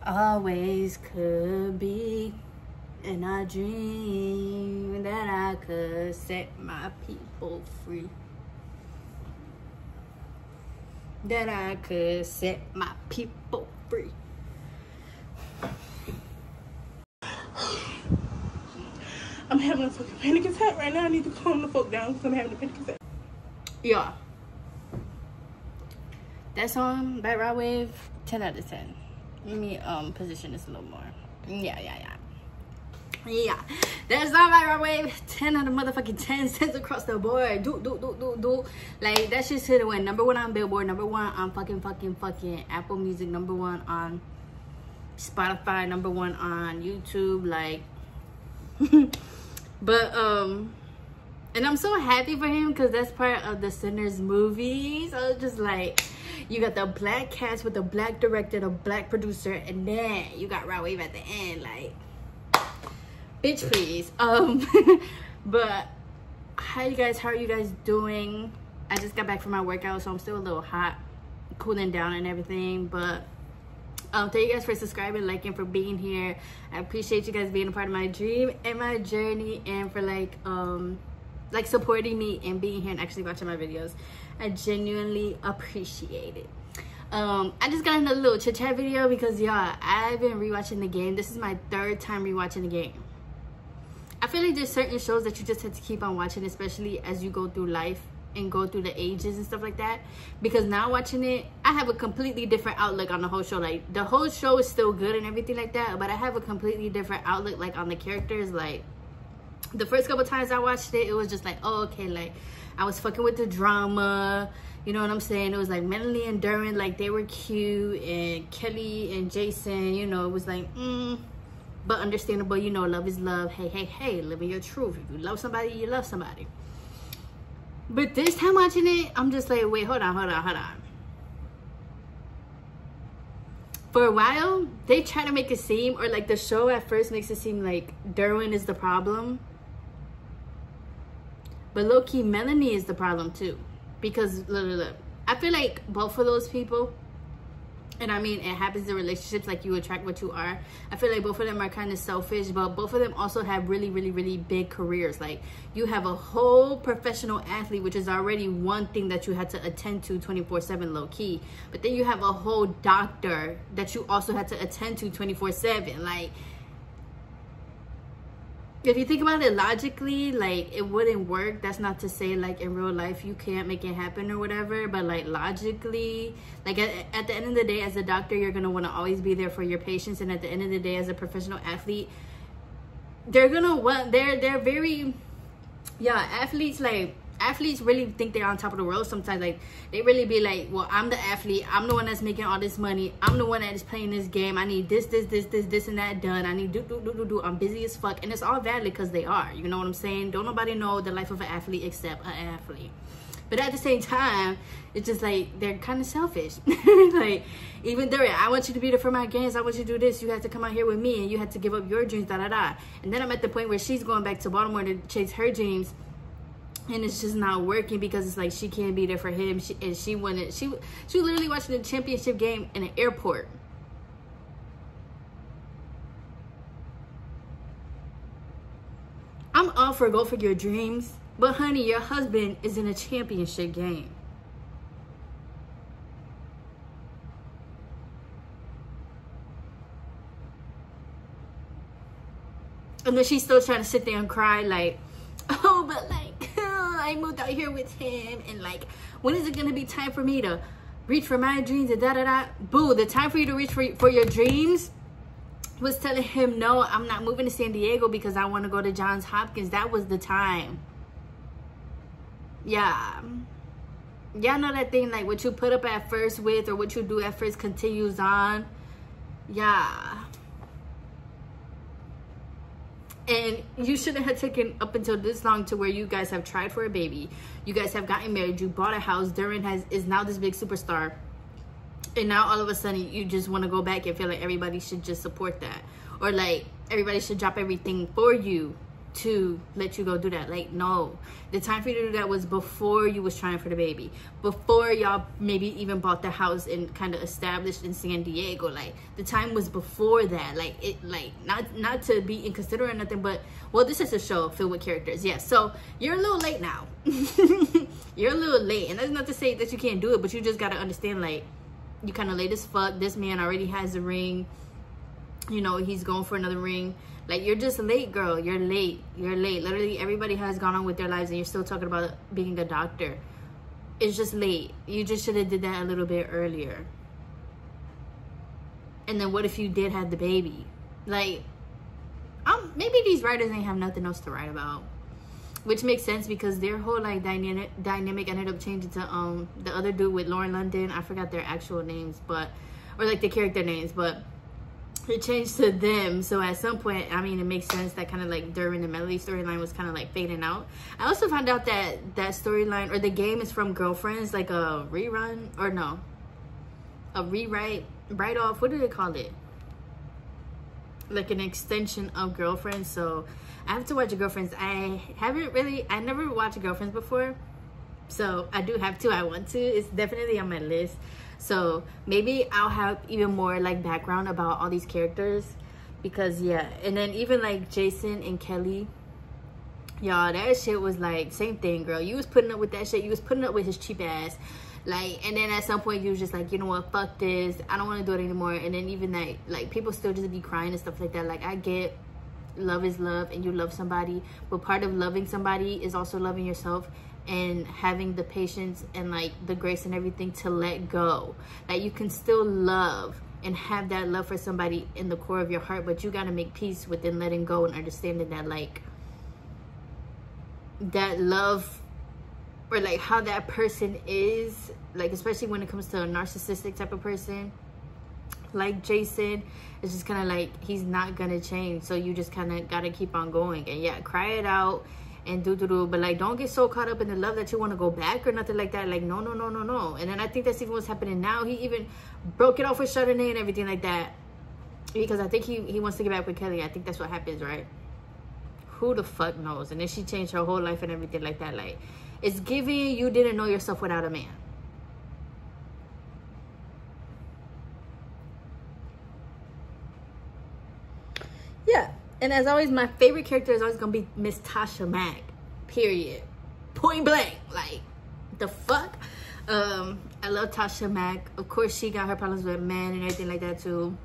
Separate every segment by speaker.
Speaker 1: Always could be in a dream that I could set my people free. That I could set my people free.
Speaker 2: I'm having a fucking panic attack right now. I need to calm the fuck down because I'm having a panic attack.
Speaker 1: Yeah. That song, Bad Rod Wave, 10 out of 10. Let me position this a little more. Yeah. That song, Bad Rod Wave, 10 out of motherfucking 10 cents across the board. Do. Like, that shit should have went #1 on Billboard, #1 on fucking Apple Music, #1 on Spotify, #1 on YouTube. Like, but and I'm so happy for him because that's part of the Sinners movie. So it's just like, you got the black cast with the black director, the black producer, and then you got Rod Wave at the end. Like, bitch, please. But how are you guys doing? I just got back from my workout, so I'm still a little hot, cooling down and everything. But thank you guys for subscribing, liking, for being here. I appreciate you guys being a part of my dream and my journey, and for like supporting me and being here and actually watching my videos. I genuinely appreciate it. I just got another little chit chat video because y'all, I've been rewatching the game. This is my 3rd time rewatching the game. I feel like there's certain shows that you just have to keep on watching, especially as you go through life and go through the ages and stuff like that. Because now watching it, I have a completely different outlook on the whole show. Like, the whole show is still good and everything like that, but I have a completely different outlook, like, on the characters. Like, the first couple times I watched it, it was just like, oh, okay, like, I was fucking with the drama, you know what I'm saying? It was like Melanie and Derwin, like, they were cute, and Kelly and Jason, you know, it was like, but understandable, you know, love is love. Hey, living your truth. If you love somebody, you love somebody. But this time watching it, I'm just like, wait, hold on. For a while, they try to make it seem, or like the show at first makes it seem like Derwin is the problem. But low-key, Melanie is the problem too. Because, look, I feel like both of those people, and I mean, it happens in relationships, like, you attract what you are. I feel like both of them are kind of selfish, but both of them also have really big careers. Like, you have a whole professional athlete, which is already one thing that you had to attend to 24/7 low-key. But then you have a whole doctor that you also had to attend to 24/7. Like, if you think about it logically, like, it wouldn't work. That's not to say, like, in real life you can't make it happen or whatever, but, like, logically, like, at the end of the day, as a doctor, you're gonna want to always be there for your patients. And at the end of the day, as a professional athlete, they're gonna want, they're very, athletes really think they're on top of the world sometimes. Like, they really be like, well, I'm the athlete, I'm the one that's making all this money, I'm the one that is playing this game, I need this and that done, I need do, I'm busy as fuck. And it's all valid because they are, you know what I'm saying? Don't nobody know the life of an athlete except an athlete. But at the same time, it's just like, they're kind of selfish. Like, even Derwin, I want you to be there for my games, I want you to do this, you have to come out here with me, and you have to give up your dreams, And then I'm at the point where she's going back to Baltimore to chase her dreams, and it's just not working because it's like, she can't be there for him. She literally watching the championship game in an airport. I'm all for go for your dreams, but honey, your husband is in a championship game. And then she's still trying to sit there and cry like, oh, but like, I moved out here with him, and like, when is it gonna be time for me to reach for my dreams and Boo, the time for you to reach for your dreams was telling him, no, I'm not moving to San Diego because I want to go to Johns Hopkins. That was the time. Yeah. Y'all know that thing, like, what you put up at first with, or what you do at first continues on. Yeah. And you shouldn't have taken up until this long to where you guys have tried for a baby. You guys have gotten married. You bought a house. Derwin is now this big superstar. And now all of a sudden you just want to go back and feel like everybody should just support that. Or like everybody should drop everything for you. to let you go do that. Like, no, the time for you to do that was before you was trying for the baby, before y'all maybe even bought the house and kind of established in San Diego. Like, the time was before that. Like, it, like, not to be inconsiderate or nothing, but, well, this is a show filled with characters. Yeah, so you're a little late now. You're a little late, and that's not to say that you can't do it, but you just got to understand, like, you kind of late as fuck. This man already has a ring, you know, he's going for another ring. Like, you're just late, girl. You're late. You're late. Literally, everybody has gone on with their lives, and you're still talking about being a doctor. It's just late. You just should have did that a little bit earlier. And then what if you did have the baby? Like, maybe these writers ain't have nothing else to write about. Which makes sense because their whole, like, dynamic ended up changing to, the other dude with Lauren London. I forgot their actual names, but, or, like, the character names, but it changed to them. So at some point, I mean, it makes sense that kind of like Derwin and Melanie storyline was kind of like fading out. I also found out that that storyline or the game is from Girlfriends, like a rerun, or no, a rewrite, write off, what do they call it, like an extension of Girlfriends. So I have to watch Girlfriends. I never watched Girlfriends before, so I do have to. I want to. It's definitely on my list. So maybe I'll have even more like background about all these characters, because yeah. And then even like Jason and Kelly, y'all, that shit was like same thing, girl. You was putting up with that shit. You was putting up with his cheap ass, like, and then at some point you was just like, you know what, fuck this, I don't want to do it anymore. And then even that, like, people still just be crying and stuff like that. Like, I get love is love and you love somebody, but part of loving somebody is also loving yourself and having the patience and like the grace and everything to let go. Like, you can still love and have that love for somebody in the core of your heart, but you got to make peace within letting go and understanding that, like, that love or like how that person is, like, especially when it comes to a narcissistic type of person like Jason, it's just kind of like he's not gonna change. So you just kind of gotta keep on going and yeah, cry it out and do, but like, don't get so caught up in the love that you want to go back or nothing like that. Like, no. And then I think that's even what's happening now. He even broke it off with Chardonnay and everything like that, because I think he wants to get back with Kelly. I think that's what happens, right? Who the fuck knows? And then she changed her whole life and everything like that. Like, it's giving you didn't know yourself without a man. Yeah. And as always, my favorite character is always gonna be Miss Tasha Mack. Period. Point blank. Like, the fuck? I love Tasha Mack. Of course, she got her problems with men and everything like that too.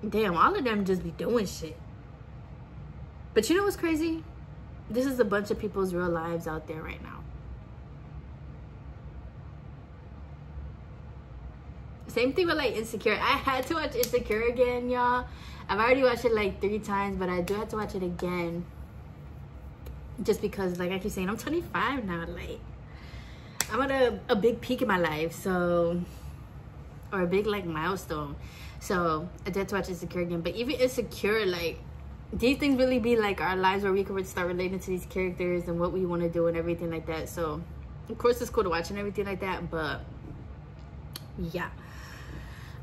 Speaker 1: Damn, all of them just be doing shit. But you know what's crazy? This is a bunch of people's real lives out there right now. Same thing with like Insecure. I had to watch Insecure again, y'all. I've already watched it like 3 times, but I do have to watch it again. Just because, like I keep saying, I'm 25 now. Like, I'm at a big peak in my life, so, or a big like milestone. So I did have to watch Insecure again. But even Insecure, like, these things really be like our lives where we can start relating to these characters and what we want to do and everything like that. So of course it's cool to watch and everything like that, but yeah.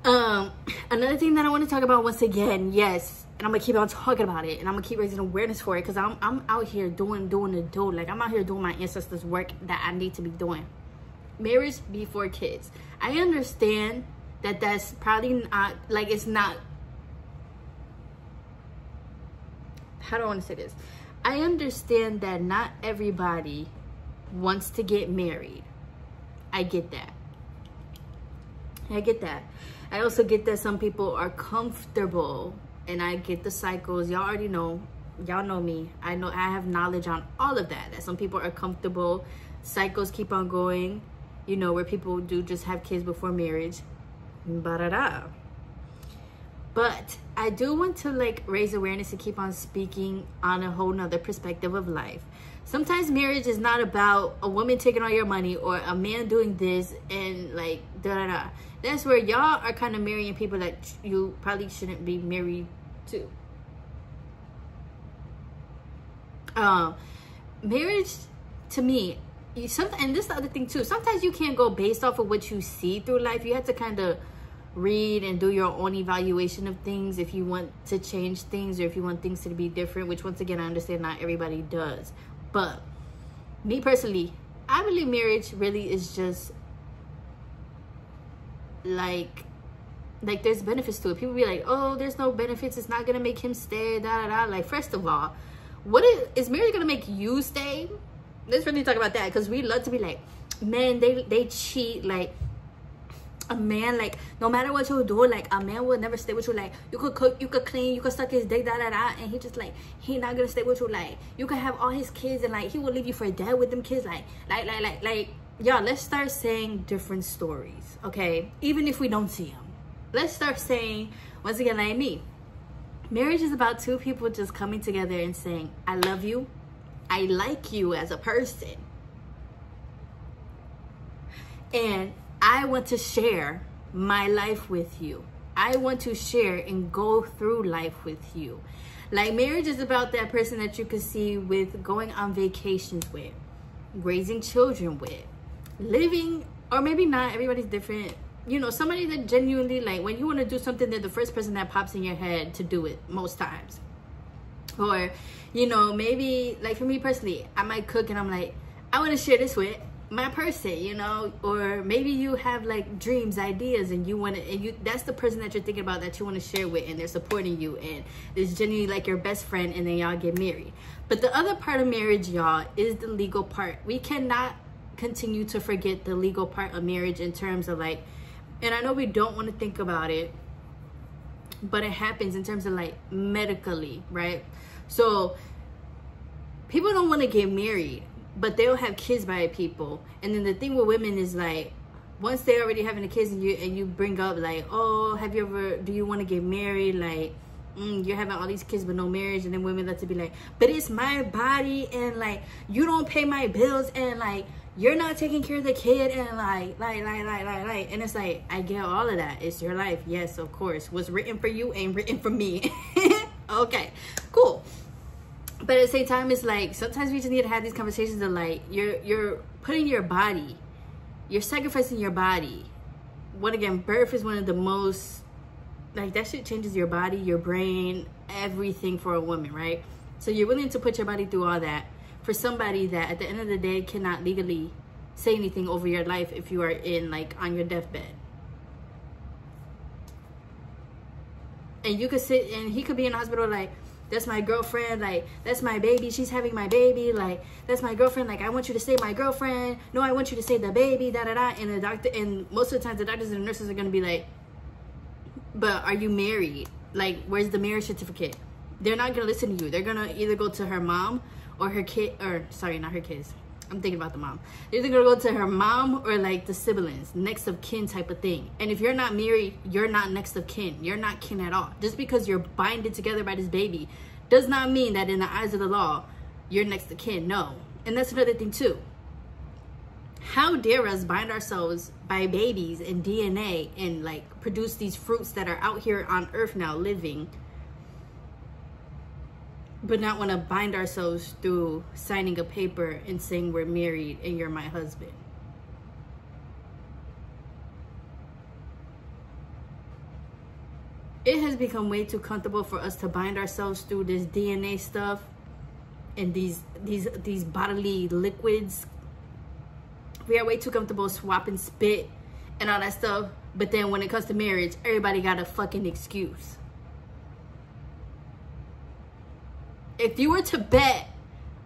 Speaker 1: Another thing that I want to talk about once again, yes, and I'm gonna keep on talking about it and I'm gonna keep raising awareness for it, because I'm out here doing the do. Like, I'm out here doing my ancestors' work that I need to be doing. Marriage before kids. I understand that that's probably not, like, it's not, how do I want to say this? I understand that not everybody wants to get married. I get that. I get that. I also get that some people are comfortable, and I get the cycles. Y'all already know. Y'all know me. I know I have knowledge on all of that. That some people are comfortable. Cycles keep on going. You know, where people do just have kids before marriage. Ba-da-da. But I do want to like raise awareness and keep on speaking on a whole nother perspective of life. Sometimes marriage is not about a woman taking all your money or a man doing this and like da-da-da. That's where y'all are kind of marrying people that you probably shouldn't be married to. Marriage, to me, and this is the other thing too, sometimes you can't go based off of what you see through life. You have to kind of read and do your own evaluation of things if you want to change things or if you want things to be different, which once again I understand not everybody does. But me personally, I believe marriage really is just like there's benefits to it. People be like, oh, there's no benefits, it's not gonna make him stay, da da da. Like, first of all, what is marriage gonna make you stay? Let's really talk about that, because we love to be like, man, they cheat. Like, a man, like, no matter what you do, like, a man will never stay with you. Like, you could cook, you could clean, you could suck his dick, da da da, and he just like, he not gonna stay with you. Like, you could have all his kids and like he will leave you for dead with them kids. Like y'all, let's start saying different stories, okay? Even if we don't see them, let's start saying, once again, like me, marriage is about two people just coming together and saying, I love you, I like you as a person, and I want to share my life with you. I want to share and go through life with you. Like, marriage is about that person that you can see with going on vacations with, raising children with, living, or maybe not, everybody's different. You know, somebody that genuinely, like, when you want to do something, they're the first person that pops in your head to do it most times. Or, you know, maybe, like, for me personally, I might cook and I'm like, I want to share this with my person, you know. Or maybe you have like dreams, ideas, and you want to, and you, that's the person that you're thinking about that you want to share with, and they're supporting you, and it's genuinely like your best friend, and then y'all get married. But the other part of marriage, y'all, is the legal part. We cannot continue to forget the legal part of marriage in terms of like, and I know we don't want to think about it, but it happens in terms of like medically, right? So people don't want to get married, but they'll have kids by people. And then the thing with women is like, once they're already having the kids and you bring up like, oh, have you ever, do you want to get married? Like, you're having all these kids but no marriage. And then women love to be like, but it's my body, and like, you don't pay my bills, and like, you're not taking care of the kid, and like, and it's like, I get all of that. It's your life. Yes, of course. What's written for you ain't written for me. Okay, cool. But at the same time, it's like, sometimes we just need to have these conversations of like, you're putting your body, you're sacrificing your body. What again, birth is one of the most, like, that shit changes your body, your brain, everything for a woman, right? So you're willing to put your body through all that for somebody that at the end of the day cannot legally say anything over your life if you are in like on your deathbed. And you could sit and he could be in the hospital like, that's my girlfriend, like, that's my baby, she's having my baby, like, that's my girlfriend, like, I want you to say my girlfriend, no, I want you to say the baby, da da da. And the doctor, and most of the time the doctors and the nurses are gonna be like, but are you married? Like, where's the marriage certificate? They're not gonna listen to you. They're gonna either go to her mom or her kid, or sorry, not her kids, I'm thinking about the mom. They're either gonna go to her mom or like the siblings, next of kin type of thing. And if you're not married, you're not next of kin. You're not kin at all. Just because you're binded together by this baby does not mean that in the eyes of the law, you're next of kin. No. And that's another thing too. How dare us bind ourselves by babies and DNA and like produce these fruits that are out here on earth now living, but not want to bind ourselves through signing a paper and saying we're married and you're my husband. It has become way too comfortable for us to bind ourselves through this DNA stuff and these bodily liquids. We are way too comfortable swapping spit and all that stuff. But then when it comes to marriage, everybody got a fucking excuse. If you were to bet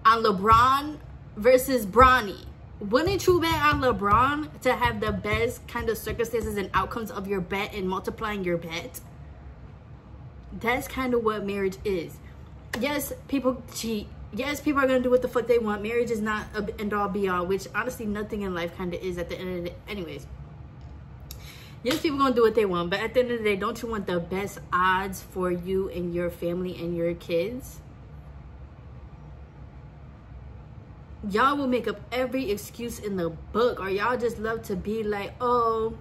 Speaker 1: on LeBron versus Bronny, wouldn't you bet on LeBron to have the best kind of circumstances and outcomes of your bet and multiplying your bet? That's kind of what marriage is. Yes, people cheat. Yes, people are going to do what the fuck they want. Marriage is not an end all be all, which honestly nothing in life kind of is at the end of the day. Anyways. Yes, people going to do what they want. But at the end of the day, don't you want the best odds for you and your family and your kids? Y'all will make up every excuse in the book, or y'all just love to be like, oh,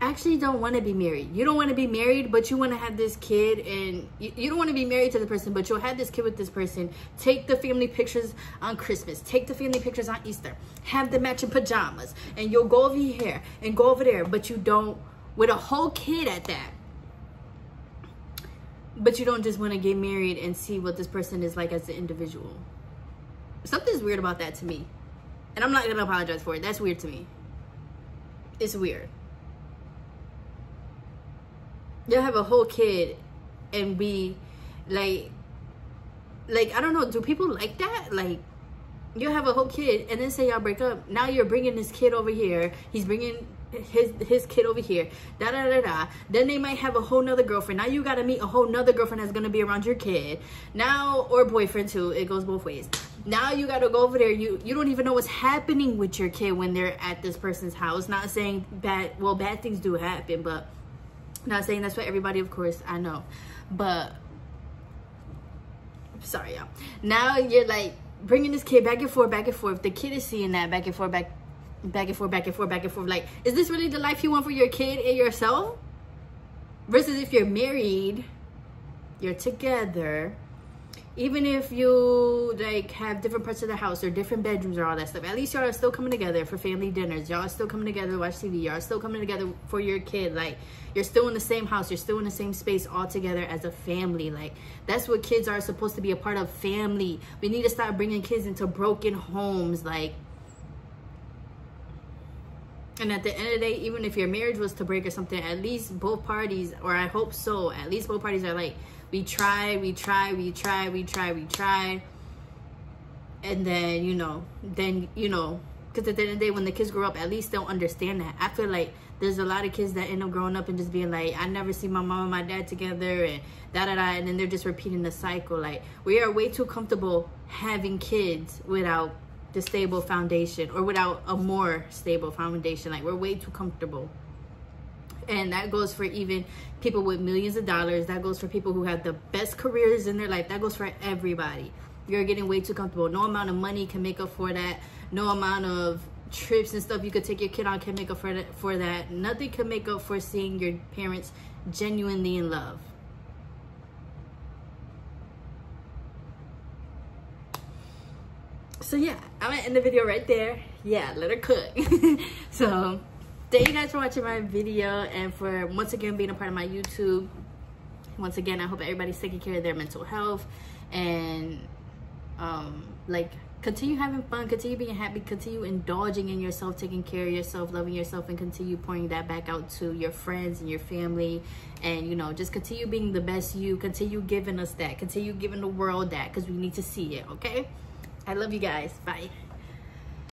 Speaker 1: I actually don't want to be married. You don't want to be married, but you want to have this kid, and you don't want to be married to the person, but you'll have this kid with this person. Take the family pictures on Christmas. Take the family pictures on Easter. Have the matching pajamas, and you'll go over here and go over there, but you don't with a whole kid at that. But you don't just want to get married and see what this person is like as an individual. Something's weird about that to me. And I'm not going to apologize for it. That's weird to me. It's weird. You'll have a whole kid and be like, I don't know, do people like that? Like, you have a whole kid and then say y'all break up. Now you're bringing this kid over here. He's bringing his kid over here. Da da da da. Then they might have a whole nother girlfriend. Now you got to meet a whole nother girlfriend that's going to be around your kid. Now, or boyfriend too. It goes both ways. Now you got to go over there. You don't even know what's happening with your kid when they're at this person's house. Not saying bad, well, bad things do happen, but not saying that's for everybody, of course, I know. But, sorry, y'all. Now you're like, bringing this kid back and forth, back and forth. The kid is seeing that back and forth, back and forth, back and forth, back and forth. Like, is this really the life you want for your kid and yourself? Versus if you're married, you're together. Even if you like have different parts of the house or different bedrooms or all that stuff, at least y'all are still coming together for family dinners. Y'all are still coming together to watch TV. Y'all are still coming together for your kid. Like, you're still in the same house. You're still in the same space all together as a family. Like, that's what kids are supposed to be, a part of family. We need to stop bringing kids into broken homes. Like, and at the end of the day, even if your marriage was to break or something, at least both parties, or I hope so, at least both parties are like, we try. And then, you know, because at the end of the day, when the kids grow up, at least they'll understand that. I feel like there's a lot of kids that end up growing up and just being like, I never see my mom and my dad together and da-da-da. And then they're just repeating the cycle. Like, we are way too comfortable having kids without the stable foundation, or without a more stable foundation. Like, we're way too comfortable. And that goes for even people with millions of dollars. That goes for people who have the best careers in their life. That goes for everybody. You're getting way too comfortable. No amount of money can make up for that. No amount of trips and stuff you could take your kid on can make up for that. Nothing can make up for seeing your parents genuinely in love. So yeah, I'm gonna end the video right there. Yeah, let her cook. So thank you guys for watching my video and for once again being a part of my YouTube. Once again, I hope everybody's taking care of their mental health and like, continue having fun, continue being happy, continue indulging in yourself, taking care of yourself, loving yourself, and continue pouring that back out to your friends and your family. And, you know, just continue being the best you. Continue giving us that. Continue giving the world that, because we need to see it, okay? I love you guys. Bye.